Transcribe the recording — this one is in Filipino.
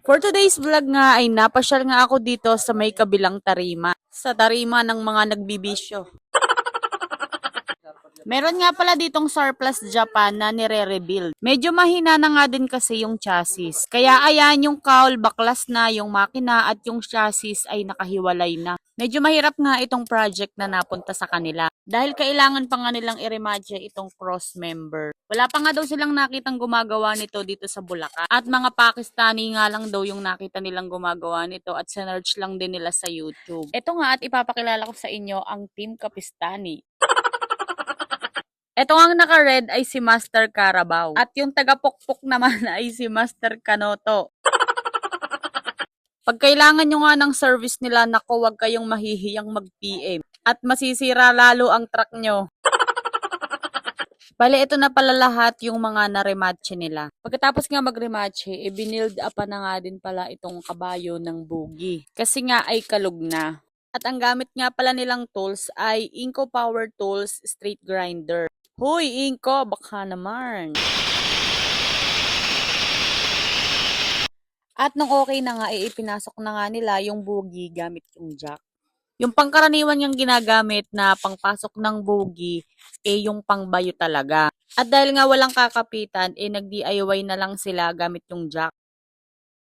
For today's vlog nga ay napasyal nga ako dito sa may kabilang tarima. Sa tarima ng mga nagbibisyo. Meron nga pala ditong surplus Japan na nire-rebuild. Medyo mahina na nga din kasi yung chassis. Kaya ayan yung cowl baklas na, yung makina at yung chassis ay nakahiwalay na. Medyo mahirap nga itong project na napunta sa kanila. Dahil kailangan pa nga nilang i-rematch itong cross member. Wala pa nga daw silang nakitang gumagawa nito dito sa Bulacan. At mga Pakistani nga lang daw yung nakita nilang gumagawa nito at sinearch lang din nila sa YouTube. Ito nga at ipapakilala ko sa inyo ang Team Kapistani. Ito ang naka-red ay si Master Carabao. At yung taga-pukpok naman ay si Master Kanoto. Pag kailangan nyo nga ng service nila, naku, huwag kayong mahihiyang mag-PM. At masisira lalo ang truck nyo. Bale, ito na pala lahat yung mga na-rematch nila. Pagkatapos nga mag-rematch, binild up na nga din pala itong kabayo ng bogie. Kasi nga ay kalug na. At ang gamit nga pala nilang tools ay Inco Power Tools Straight Grinder. Hoy, Inco, baka naman. At nung okay na nga, ipinasok na nga nila yung bogie gamit yung jack. Yung pangkaraniwan niyang ginagamit na pangpasok ng bogie, yung pangbayo talaga. At dahil nga walang kakapitan, nag-DIY na lang sila gamit yung jack.